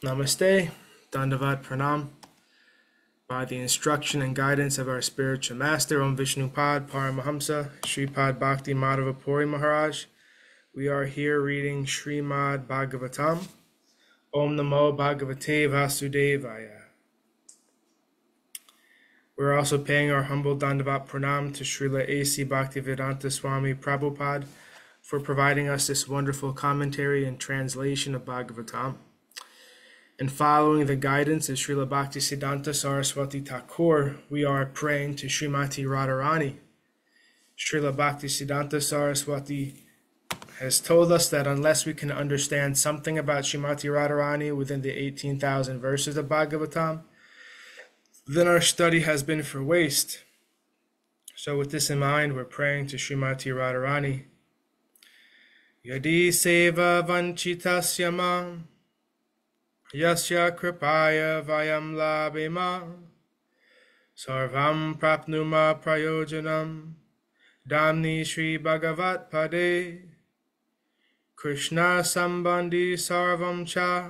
Namaste, Dandavat Pranam. By the instruction and guidance of our spiritual master, Om Vishnupad Paramahamsa, Sripad Bhakti Madhava Puri Maharaj, we are here reading Srimad Bhagavatam. Om Namo Bhagavate Vasudevaya. We're also paying our humble Dandavat Pranam to Srila A.C. Bhaktivedanta Swami Prabhupada for providing us this wonderful commentary and translation of Bhagavatam. And following the guidance of Srila Bhaktisiddhanta Saraswati Thakur, we are praying to Srimati Radharani. Srila Bhaktisiddhanta Saraswati has told us that unless we can understand something about Srimati Radharani within the 18,000 verses of Bhagavatam, then our study has been for waste. So with this in mind, we're praying to Srimati Radharani. Yadi seva vanchitasya mam Yasya kripaya vayam labhema sarvam prapnuma prayojanam damni Shri Bhagavat pade Krishna sambandhi sarvam cha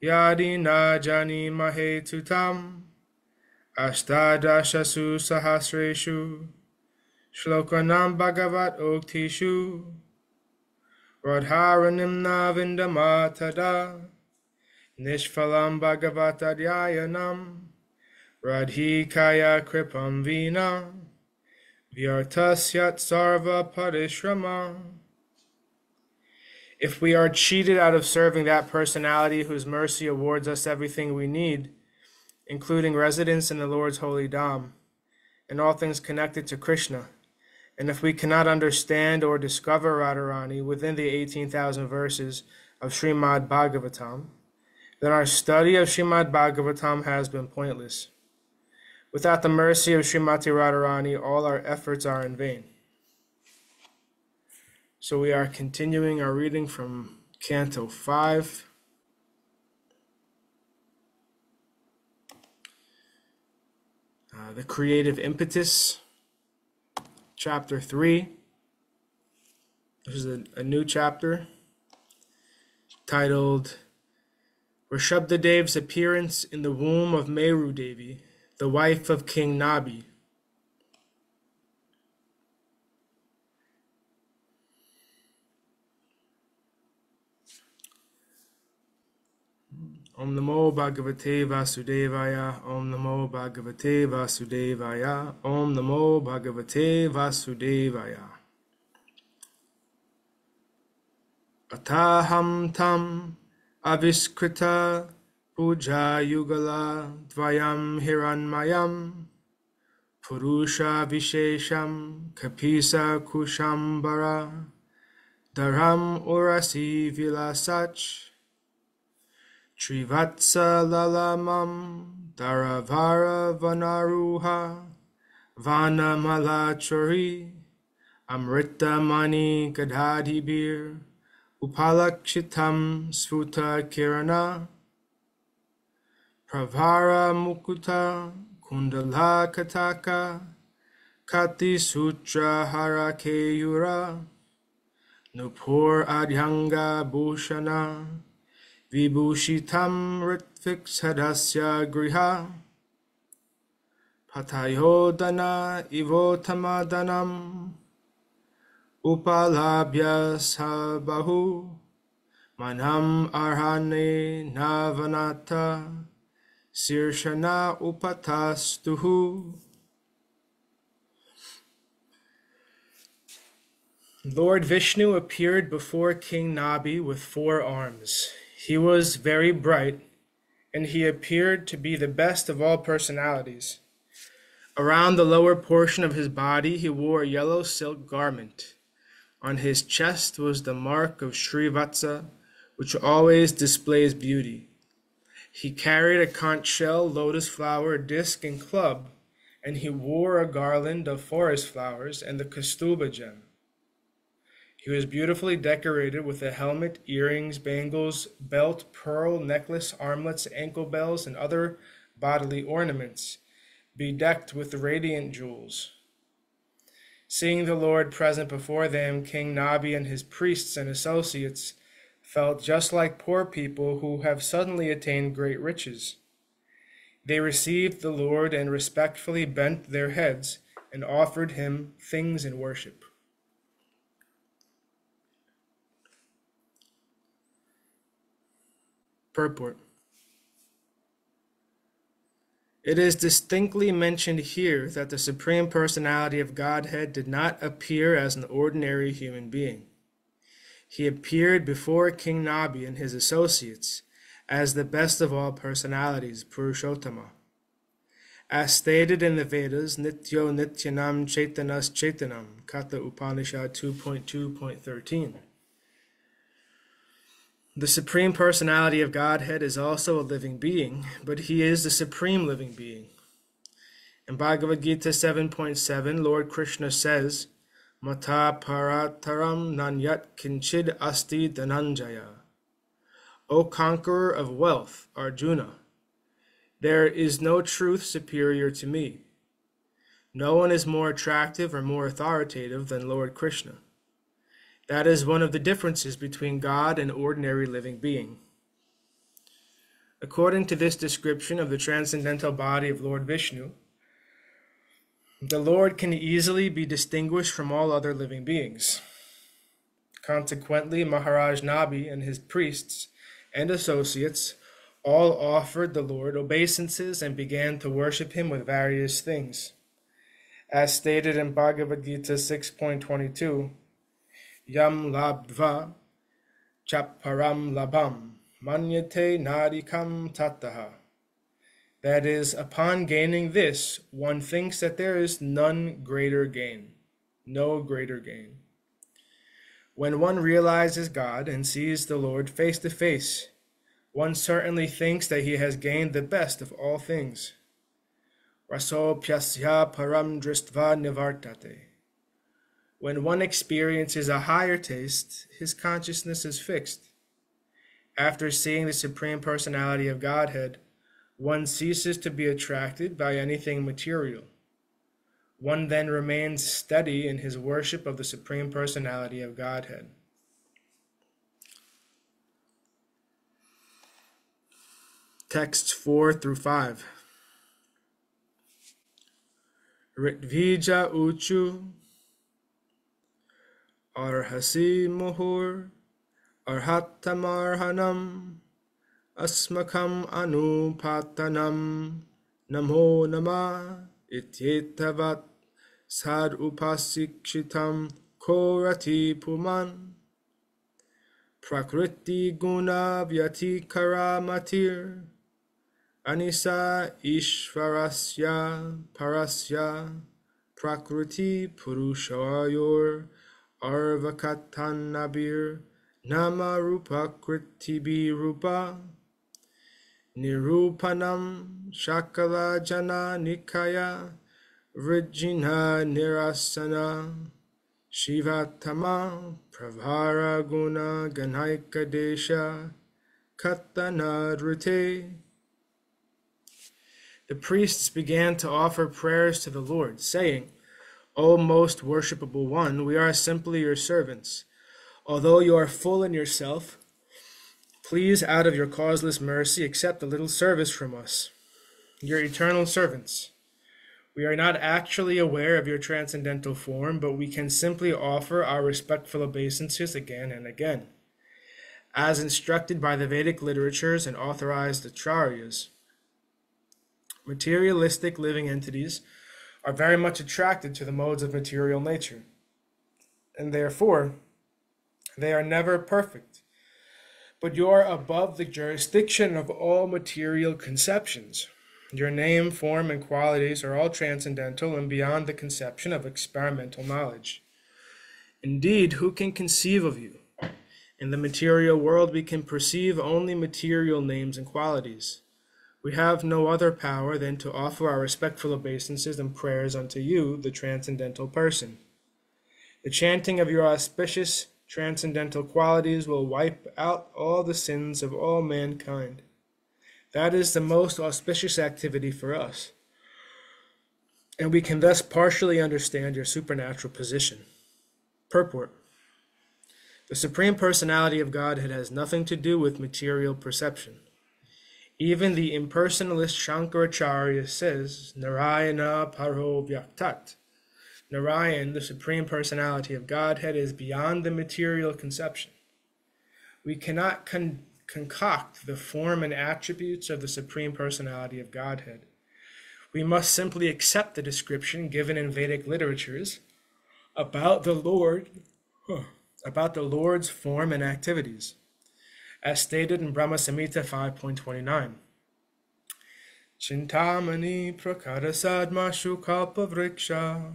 yadi na jani mahe tutam ashtadashasu sahasreshu shlokanam Bhagavat oktishu radharanimna vindamatada Nishphalam Bhagavatadhyayanam Radhikaya Kripam Vina Vyartasyat Sarva Parishrama. If we are cheated out of serving that personality whose mercy awards us everything we need, including residence in the Lord's holy Dham, and all things connected to Krishna, and if we cannot understand or discover Radharani within the 18,000 verses of Srimad Bhagavatam, then our study of Srimad Bhagavatam has been pointless. Without the mercy of Srimati Radharani, all our efforts are in vain. So we are continuing our reading from Canto 5. The Creative Impetus, Chapter 3. This is a new chapter titled Ṛṣabhadeva's appearance in the womb of Merudevī, the wife of King Nābhia. Om Namo Bhagavate Vasudevaya, Om Namo Bhagavate Vasudevaya, Om Namo Bhagavate Vasudevaya. Ataham tam Aviskrita puja yugala dvayam hiranmayam purusha vishesham kapisa kushambara dharam urasi vilasach trivatsa lalamam dharavara vanaruha vanamalachari amrita mani gadadhibir Upalakshitam Svuta Kirana Pravara Mukuta Kundala Kataka Kati Sutra Harakeyura Nupur Adhyanga Bhushana Vibhushitam Ritvik Sadasya Griha Patayodana Ivotamadhanam Upalabhya sabahu manam arhane navanata sirshana upatastuhu. Lord Vishnu appeared before King Nābhia with 4 arms. He was very bright, and he appeared to be the best of all personalities. Around the lower portion of his body he wore a yellow silk garment. On his chest was the mark of Srivatsa, which always displays beauty. He carried a conch shell, lotus flower, disc, and club, and he wore a garland of forest flowers and the Kaustubha gem. He was beautifully decorated with a helmet, earrings, bangles, belt, pearl, necklace, armlets, ankle bells, and other bodily ornaments, bedecked with radiant jewels. Seeing the Lord present before them, King Nābhia and his priests and associates felt just like poor people who have suddenly attained great riches. They received the Lord and respectfully bent their heads and offered him things in worship. Purport. It is distinctly mentioned here that the Supreme Personality of Godhead did not appear as an ordinary human being. He appeared before King Nābhia and his associates as the best of all personalities, Purushottama. As stated in the Vedas, Nityo Nityanam Chaitanas Chaitanam, Katha Upanishad 2.2.13. The Supreme Personality of Godhead is also a living being, but he is the supreme living being. In Bhagavad Gita 7.7, Lord Krishna says, Mata parataram nanyat kinchid asti dhananjaya. O conqueror of wealth, Arjuna, there is no truth superior to me. No one is more attractive or more authoritative than Lord Krishna. That is one of the differences between God and ordinary living being. According to this description of the transcendental body of Lord Vishnu, the Lord can easily be distinguished from all other living beings. Consequently, Maharaj Nābhia and his priests and associates all offered the Lord obeisances and began to worship him with various things. As stated in Bhagavad Gita 6.22, Yam labdva chaparam labam manyate narikam tataha. That is, upon gaining this, one thinks that there is none greater gain, no greater gain. When one realizes God and sees the Lord face to face, one certainly thinks that he has gained the best of all things. Rasopyasya param dristva nivartate. When one experiences a higher taste, his consciousness is fixed. After seeing the Supreme Personality of Godhead, one ceases to be attracted by anything material. One then remains steady in his worship of the Supreme Personality of Godhead. Texts 4 through 5. Ritvija uchu arhasi muhur arhatamarhanam asmakam anupatanam namo nama ityetavat sad upasikshitam korati puman prakriti guna vyatikaramatir anisa ishvarasya parasya prakriti purushayor arvakatanabir nama rupa kritibi rupa nirupanam shakala jana nikaya vrijina nirasana shivatama pravara guna ganaika desha katanadrite. The priests began to offer prayers to the Lord, saying, O most worshipable one, we are simply your servants. Although you are full in yourself, please, out of your causeless mercy, accept a little service from us, your eternal servants. We are not actually aware of your transcendental form, but we can simply offer our respectful obeisances again and again, as instructed by the Vedic literatures and authorized acharyas. Materialistic living entities are very much attracted to the modes of material nature, and therefore they are never perfect. But you are above the jurisdiction of all material conceptions. Your name, form, and qualities are all transcendental and beyond the conception of experimental knowledge. Indeed, who can conceive of you? In the material world, we can perceive only material names and qualities. We have no other power than to offer our respectful obeisances and prayers unto you, the transcendental person. The chanting of your auspicious transcendental qualities will wipe out all the sins of all mankind. That is the most auspicious activity for us, and we can thus partially understand your supernatural position. Purport. The Supreme Personality of Godhead has nothing to do with material perception. Even the impersonalist Shankaracharya says, Narayana Paro Vyaktat. Narayan, the Supreme Personality of Godhead, is beyond the material conception. We cannot concoct the form and attributes of the Supreme Personality of Godhead. We must simply accept the description given in Vedic literatures about the Lord's form and activities, as stated in Brahma Samhita 5.29. Chintamani prakarasadmashu kalpavriksha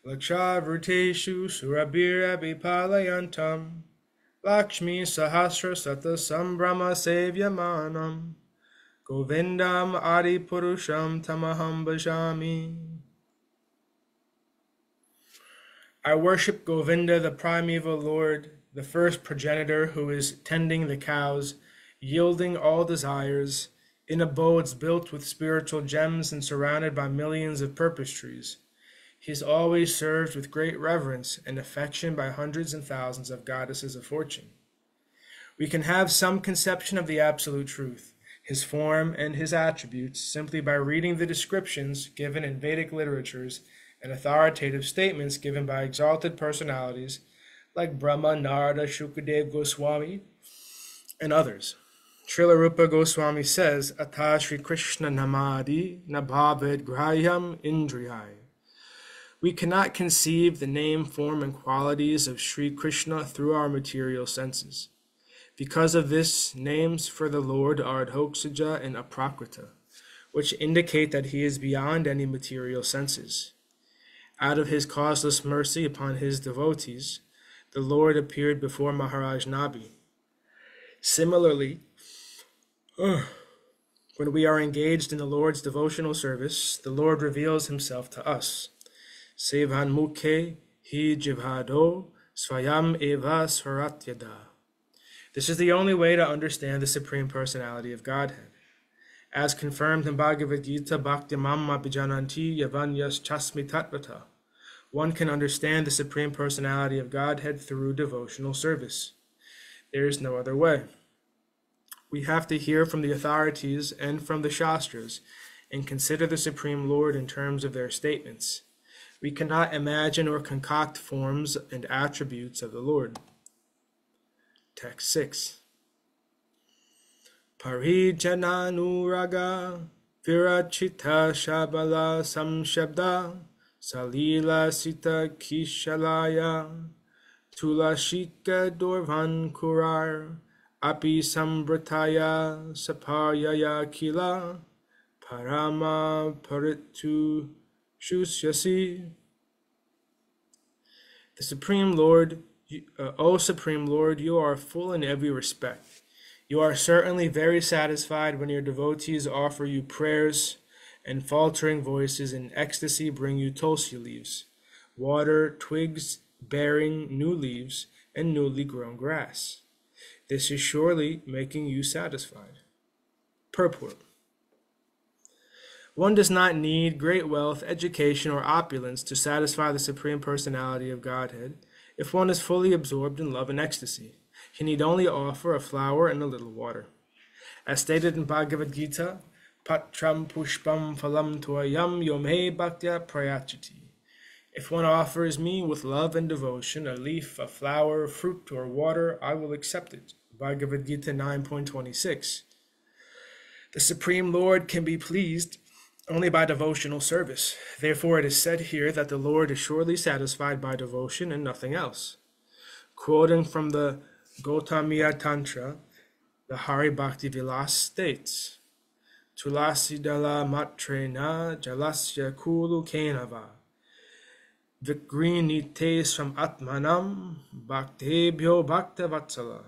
lakshavruteshu surabhir abhipalayantam Lakshmi sahasra sata sambrahma sevyamanam Govindam adi purusham tamaham bhajami. I worship Govinda, the primeval Lord, the first progenitor who is tending the cows, yielding all desires, in abodes built with spiritual gems and surrounded by millions of purpose trees. He is always served with great reverence and affection by hundreds and thousands of goddesses of fortune. We can have some conception of the absolute truth, his form and his attributes, simply by reading the descriptions given in Vedic literatures and authoritative statements given by exalted personalities like Brahma, Narada, Shukadeva Goswami, and others. Srila Rupa Goswami says, Ata Shri Krishna Namadi Nabhavid Graham Indriyai. We cannot conceive the name, form, and qualities of Sri Krishna through our material senses. Because of this, names for the Lord are Adhoksaja and Aprakrita, which indicate that he is beyond any material senses. Out of his causeless mercy upon his devotees, the Lord appeared before Maharaj Nābhia. Similarly, when we are engaged in the Lord's devotional service, the Lord reveals himself to us. Sevan mukhe hi jivhado swayam eva svaratyada. This is the only way to understand the Supreme Personality of Godhead. As confirmed in Bhagavad Gita, Bhakti Mamma Bijananti Yavanyas Chasmi Tatvata, one can understand the Supreme Personality of Godhead through devotional service. There is no other way. We have to hear from the authorities and from the Shastras and consider the Supreme Lord in terms of their statements. We cannot imagine or concoct forms and attributes of the Lord. Text 6. Parijananuraga virachita shabala samshabda salila sita kishalaya tulashika dorvan kurar api sambrataya sapayaya kila parama paritu shusyasi. The Supreme Lord, O Supreme Lord, you are full in every respect. You are certainly very satisfied when your devotees offer you prayers, and faltering voices in ecstasy bring you tulsi leaves, water, twigs, bearing new leaves, and newly grown grass. This is surely making you satisfied. Purport. One does not need great wealth, education, or opulence to satisfy the Supreme Personality of Godhead if one is fully absorbed in love and ecstasy. He need only offer a flower and a little water. As stated in Bhagavad Gita, Patram pushpam phalam tvayam yomhe bhaktya prayachati. If one offers me with love and devotion a leaf, a flower, fruit, or water, I will accept it. Bhagavad Gita 9.26. The Supreme Lord can be pleased only by devotional service. Therefore it is said here that the Lord is surely satisfied by devotion and nothing else. Quoting from the Gautamiya Tantra, the Hare Bhakti Vilas states, Tulasi dala matrena jalasya kulu kenava Vikrinite sam atmanam bhaktebhyo bhakta vatsala.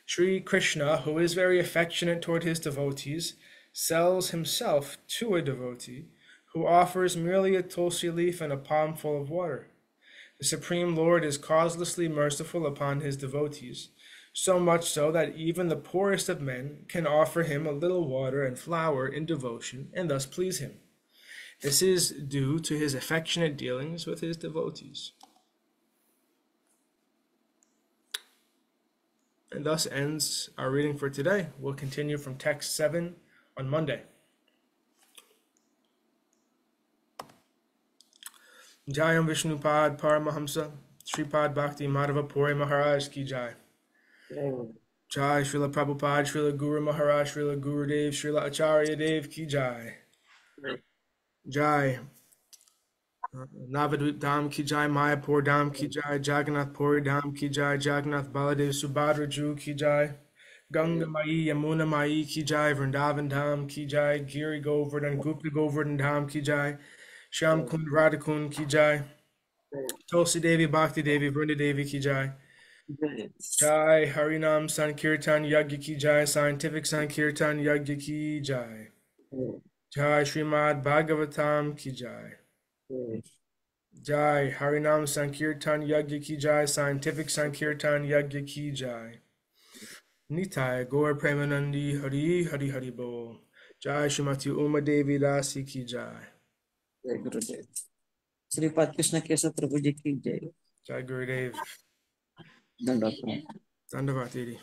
Sri Krishna, who is very affectionate toward his devotees, sells himself to a devotee who offers merely a tulsi leaf and a palmful of water. The Supreme Lord is causelessly merciful upon his devotees, so much so that even the poorest of men can offer him a little water and flower in devotion and thus please him. This is due to his affectionate dealings with his devotees. And thus ends our reading for today. We'll continue from text 7 on Monday. Jayam Vishnupad Paramahamsa Sripad Bhakti Madhava Puri Maharaj Ki Jai. Jai Srila Prabhupada, Srila Guru Maharaj, Srila Gurudev, Srila Acharya Dev Ki Jai. Jai Navadvip Dham Ki Jai, Mayapur Dham Ki Jai, Jagannath Puri Dham Ki Jai, Jagannath Baladev Subhadra Ju Ki Jai, Ganga Mai Yamuna Mai Ki Jai, Vrindavan Dham Ki Jai, Giri Govardhan Gupta Govardhan Dham Ki Jai, Shyam Kund Radhakund Ki Jai, Tulsi Devi Bhakti Devi Vrinda Devi Ki Jai. Jai Harinam Sankirtan Yagya Ki Jai, Scientific Sankirtan Yagya Ki Jai. Jai Srimad Bhagavatam Ki Jai. Jai Harinam Sankirtan Yagya Ki Jai, Scientific Sankirtan Yagya Ki Jai. Nitai Gaur Premanandi Hari Hari Hari Bol. Jai Srimati Uma Devi Dasi Ki Jai. Jai Gurudev. Sripad Krishna Keshav Prabhu Ji Ki Jai. Jai Gurudev. Dandavat. Dandavat Didi.